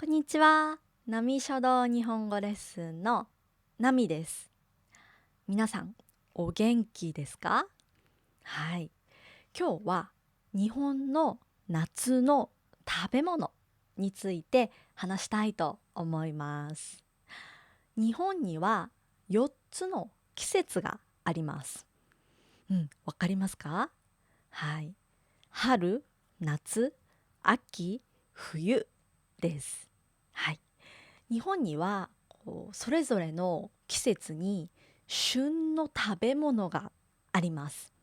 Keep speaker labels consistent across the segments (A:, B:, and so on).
A: こんにちは。波書道日本語レッスンのナミです。皆さん、お元気ですか？はい。今日は日本の夏の食べ物について話したいと思います。日本には4つの季節があります。わかりますか？はい。春、夏、秋、冬です。はい。日本にはそれぞれの季節に旬の食べ物があります。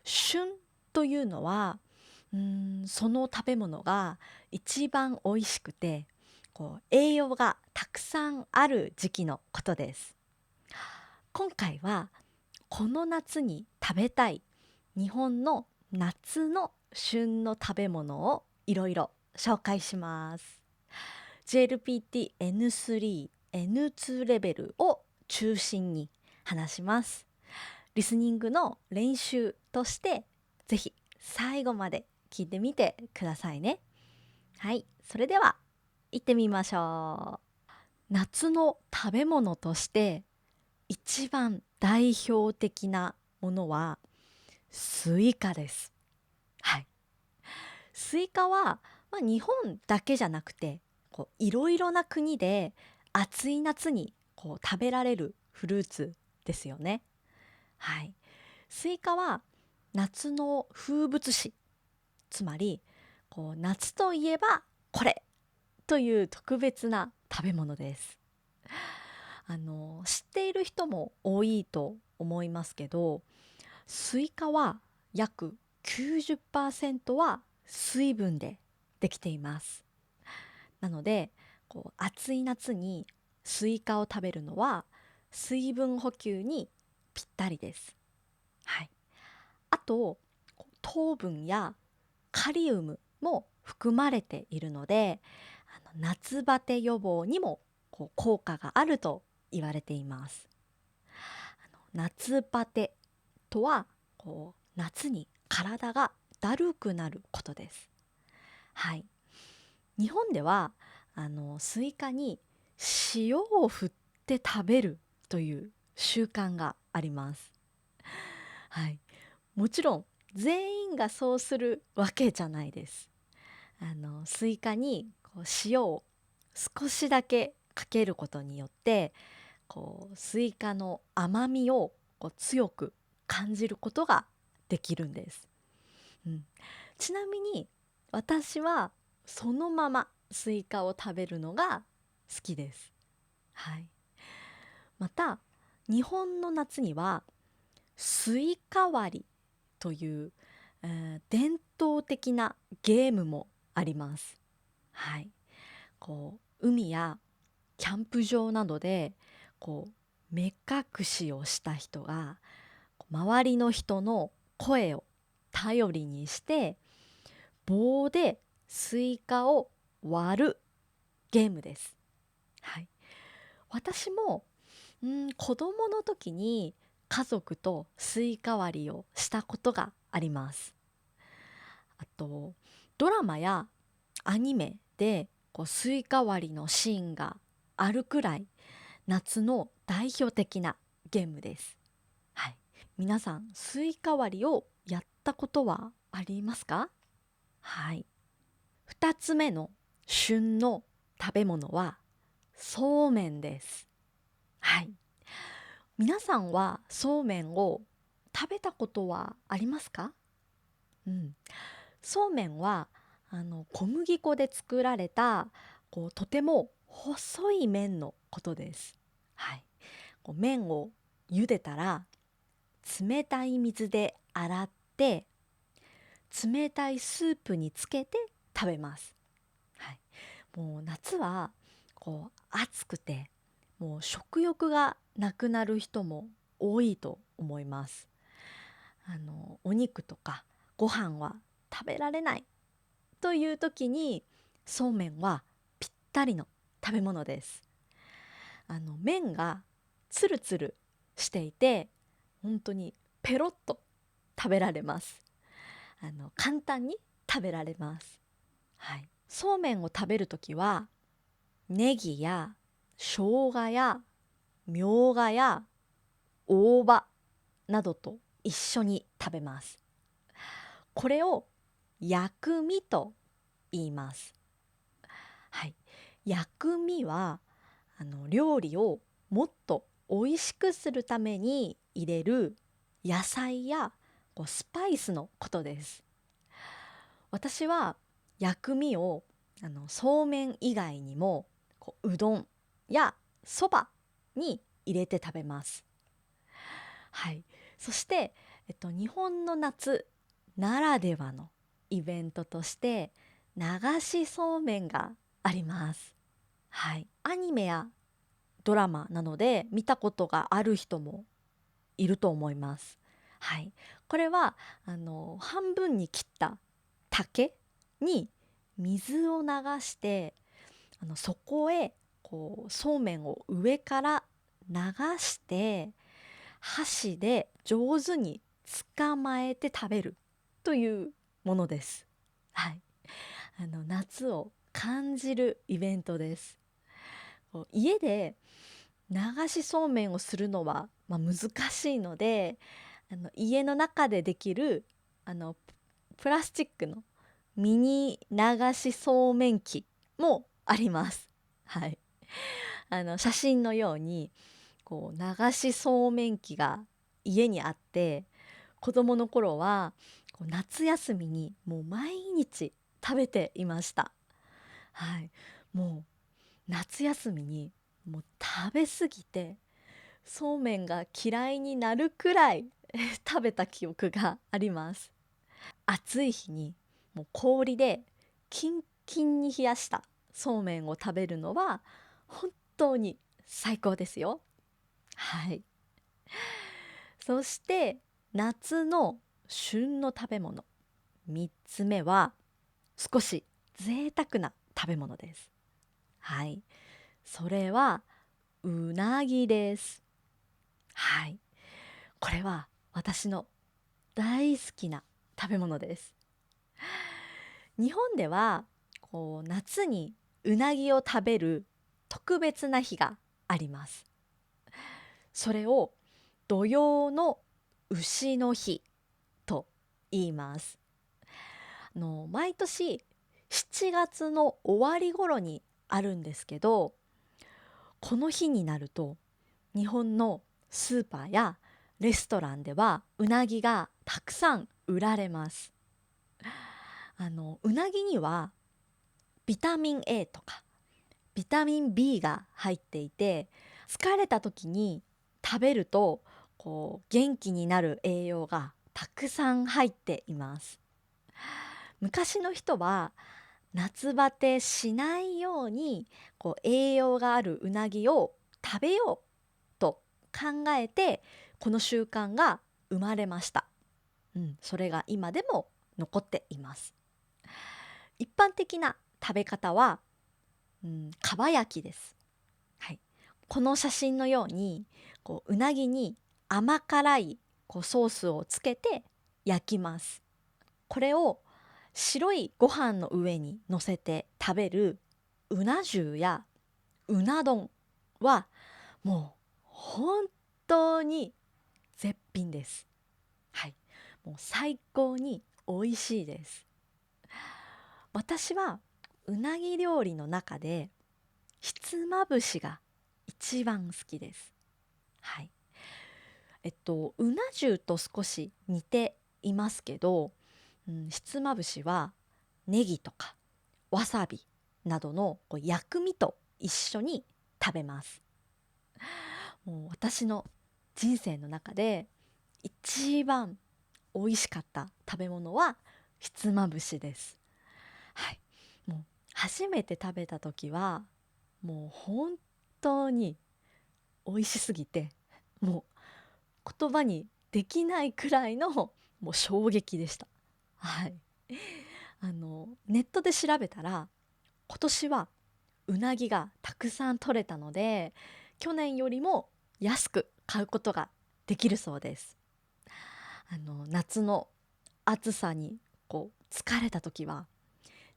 A: 旬というのはその食べ物が一番美味しくて栄養がたくさんある時期のことです。今回はこの夏に食べたい日本の夏の旬の食べ物をいろいろ紹介します。JLPT N3、N2 レベルを中心に話します。リスニングの練習としてぜひ最後まで聞いてみてくださいね。はい、それでは行ってみましょう。夏の食べ物として一番代表的なものはスイカです。はい。スイカは、日本だけじゃなくていろいろな国で暑い夏に食べられるフルーツですよね。はい。スイカは夏の風物詩、つまり夏といえばこれという特別な食べ物です。知っている人も多いと思いますけど、スイカは約90%は水分でできています。なので暑い夏にスイカを食べるのは水分補給にぴったりです。はい、あと糖分やカリウムも含まれているので夏バテ予防にも効果があると言われています。夏バテとは夏に体がだるくなることです。はい。日本ではスイカに塩を振って食べるという習慣があります。はい。もちろん全員がそうするわけじゃないです。スイカに塩を少しだけかけることによってスイカの甘みを強く感じることができるんです。うん、ちなみに私はそのままスイカを食べるのが好きです。はい。また日本の夏にはスイカ割りという、伝統的なゲームもあります。はい。海やキャンプ場などで目隠しをした人が周りの人の声を頼りにして棒でスイカを割るゲームです。はい、私も子供の時に家族とスイカ割りをしたことがあります。あとドラマやアニメでスイカ割りのシーンがあるくらい夏の代表的なゲームです。はい、皆さんスイカ割りをやったことはありますか？はい。2つ目の旬の食べ物はそうめんです。はい。皆さんはそうめんを食べたことはありますか？うん。そうめんは小麦粉で作られたとても細い麺のことです。はい。麺を茹でたら冷たい水で洗って冷たいスープにつけて食べます。はい、もう夏は暑くてもう食欲がなくなる人も多いと思います。お肉とかご飯は食べられないという時にそうめんはぴったりの食べ物です。麺がつるつるしていて本当にペロッと食べられます。簡単に食べられます。はい。そうめんを食べるときはネギや生姜やみょうがや大葉などと一緒に食べます。これを薬味と言います。はい、薬味は料理をもっと美味しくするために入れる野菜やスパイスのことです。私は薬味をそうめん以外にもうどんやそばに入れて食べます。はい、そして、日本の夏ならではのイベントとして流しそうめんがあります。はい、アニメやドラマなので見たことがある人もいると思います。はい、これは半分に切った竹に水を流してそこへそうめんを上から流して箸で上手に捕まえて食べるというものです。はい、夏を感じるイベントです。家で流しそうめんをするのは、難しいので家の中でできるプラスチックのミニ流しそうめん機もあります。はい、写真のように流しそうめん機が家にあって、子供の頃は夏休みにもう毎日食べていました。はい、もう夏休みにもう食べ過ぎてそうめんが嫌いになるくらい食べた記憶があります。暑い日にもう氷でキンキンに冷やしたそうめんを食べるのは本当に最高ですよ。はい。そして夏の旬の食べ物3つ目は少し贅沢な食べ物です。はい。それはうなぎです。はい。これは私の大好きな食べ物です。日本では夏にうなぎを食べる特別な日があります。それを土用の丑の日と言います。毎年7月の終わり頃にあるんですけど、この日になると日本のスーパーやレストランではうなぎがたくさん売られます。うなぎにはビタミン A とかビタミン B が入っていて、疲れた時に食べると元気になる栄養がたくさん入っています。昔の人は夏バテしないように栄養があるうなぎを食べようと考えてこの習慣が生まれました。それが今でも残っています。一般的な食べ方は、かば焼きです。はい、この写真のようにうなぎに甘辛いソースをつけて焼きます。これを白いご飯の上に乗せて食べるうな重やうな丼はもう本当に絶品です。はい、もう最高に美味しいです。私はうなぎ料理の中でひつまぶしが一番好きです。はい。うな重と少し似ていますけど、ひつまぶしはネギとかわさびなどの薬味と一緒に食べます。もう私の人生の中で一番美味しかった食べ物はひつまぶしです。はい。もう初めて食べた時はもう本当に美味しすぎて、もう言葉にできないくらいのもう衝撃でした。はい。ネットで調べたら今年はうなぎがたくさん取れたので去年よりも安く買うことができるそうです。夏の暑さに疲れた時は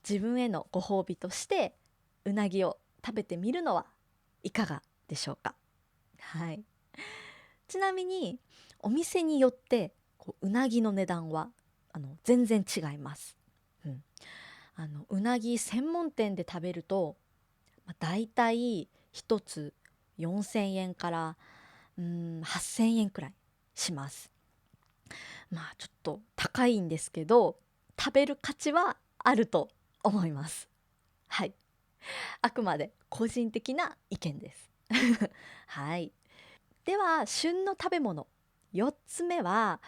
A: 自分へのご褒美としてうなぎを食べてみるのはいかがでしょうか。はい。ちなみにお店によってうなぎの値段は全然違います。うん、うなぎ専門店で食べると、だいたい1つ4000円から8000円くらいします。ちょっと高いんですけど食べる価値はあると思います。はい。あくまで個人的な意見です。はい。では旬の食べ物4つ目は、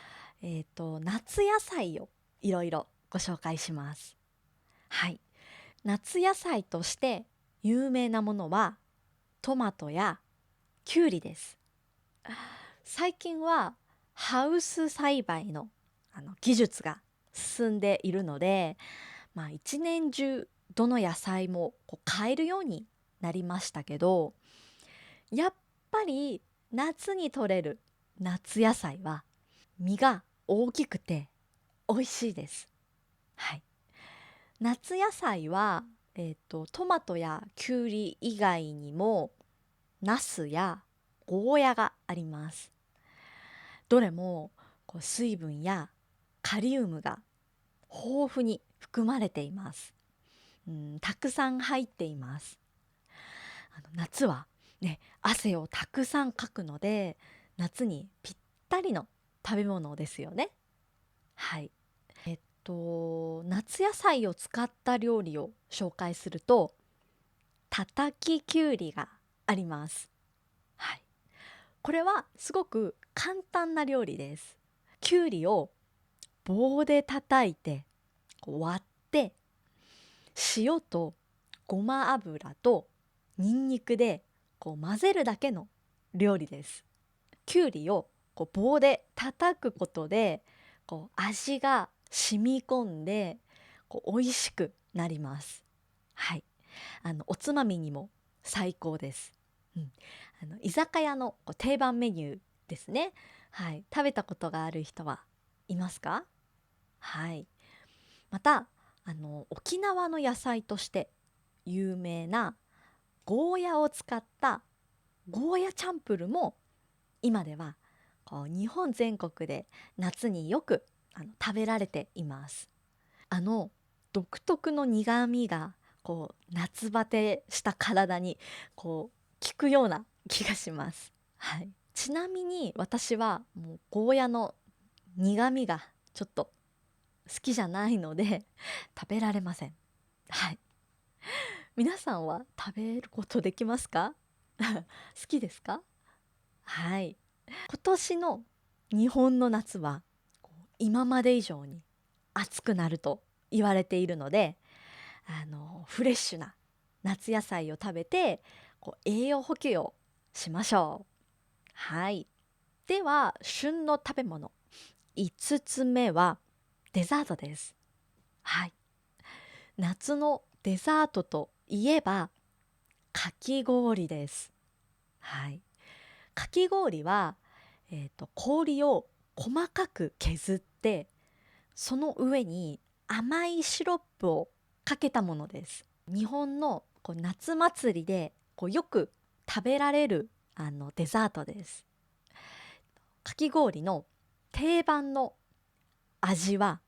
A: 夏野菜をいろいろご紹介します。はい。夏野菜として有名なものはトマトやキュウリです。最近はハウス栽培の技術が進んでいるので、一年中どの野菜も買えるようになりましたけど、やっぱり夏に採れる夏野菜は実が大きくて美味しいです。はい。夏野菜は、トマトやキュウリ以外にもナスやゴーヤがあります。どれも水分やカリウムが豊富に含まれています。たくさん入っています。夏はね、汗をたくさんかくので夏にぴったりの食べ物ですよね。はい。夏野菜を使った料理を紹介すると、たたききゅうりがあります。はい。これはすごく簡単な料理です。きゅうりを棒で叩いて割って塩とごま油とにんにくで混ぜるだけの料理です。きゅうりを棒で叩くことで味が染み込んで美味しくなります。はい。おつまみにも最高です。うん、居酒屋の定番メニューですね。はい。食べたことがある人はいますか？はい。また沖縄の野菜として有名なゴーヤを使ったゴーヤチャンプルも今では日本全国で夏によく食べられています。あの独特の苦みが夏バテした体に効くような気がします。はい。ちなみに私はもうゴーヤの苦みがちょっと好きじゃないので食べられません。はい。皆さんは食べることできますか？好きですか？はい。今年の日本の夏は今まで以上に暑くなると言われているので、フレッシュな夏野菜を食べて栄養補給をしましょう。はい。では旬の食べ物5つ目はデザートです。はい。夏のデザートといえばかき氷です。はい。かき氷は、氷を細かく削ってその上に甘いシロップをかけたものです。日本の夏祭りでよく食べられるデザートです。かき氷の定番の味は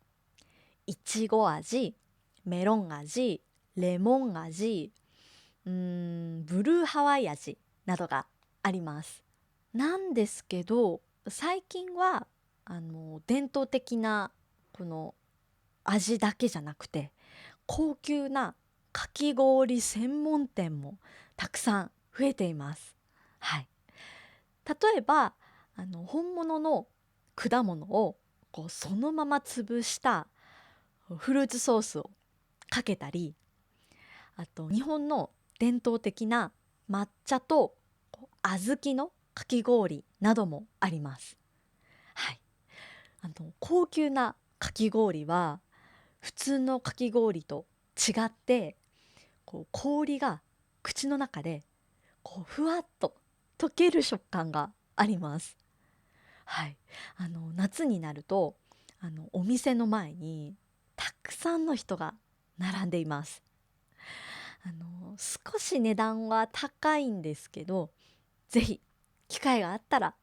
A: いちご味、メロン味、レモン味、ブルーハワイ味などがあります。なんですけど最近は伝統的なこの味だけじゃなくて高級なかき氷専門店もたくさん増えています。はい。例えば本物の果物をそのまま潰したフルーツソースをかけたり、あと日本の伝統的な抹茶と小豆のかき氷などもあります。はい。高級なかき氷は普通のかき氷と違って氷が口の中でふわっと溶ける食感があります。はい。夏になるとお店の前にたくさんの人が並んでいます。少し値段は高いんですけど、ぜひ機会があったら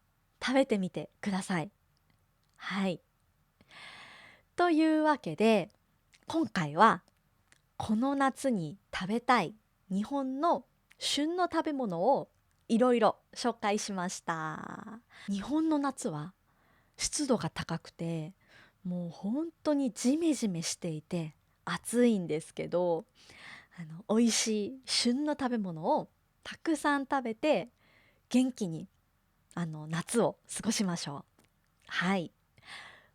A: 食べてみてください。はい。というわけで、今回はこの夏に食べたい日本の旬の食べ物をいろいろ紹介しました。日本の夏は湿度が高くて、もう本当にジメジメしていて暑いんですけど、美味しい旬の食べ物をたくさん食べて元気に夏を過ごしましょう。はい。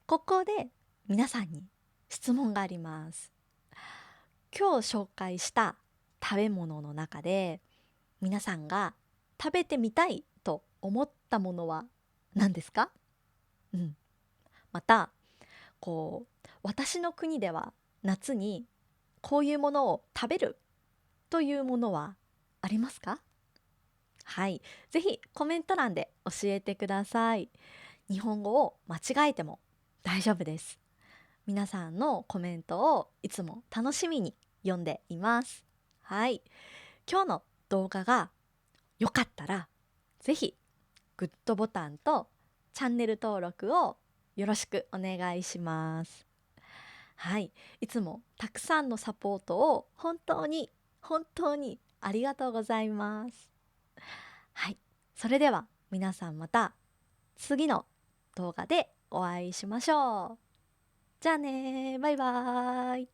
A: ここで皆さんに質問があります。今日紹介した食べ物の中で皆さんが食べてみたいと思ったものは何ですか？うん。また、私の国では夏にこういうものを食べるというものはありますか？はい。ぜひコメント欄で教えてください。日本語を間違えても大丈夫です。皆さんのコメントをいつも楽しみに読んでいます。はい。今日の動画が良かったら、ぜひグッドボタンとチャンネル登録をよろしくお願いします。はい。いつもたくさんのサポートを本当に本当にありがとうございます。はい。それでは皆さんまた次の動画でお会いしましょう。じゃあねー、バイバーイ。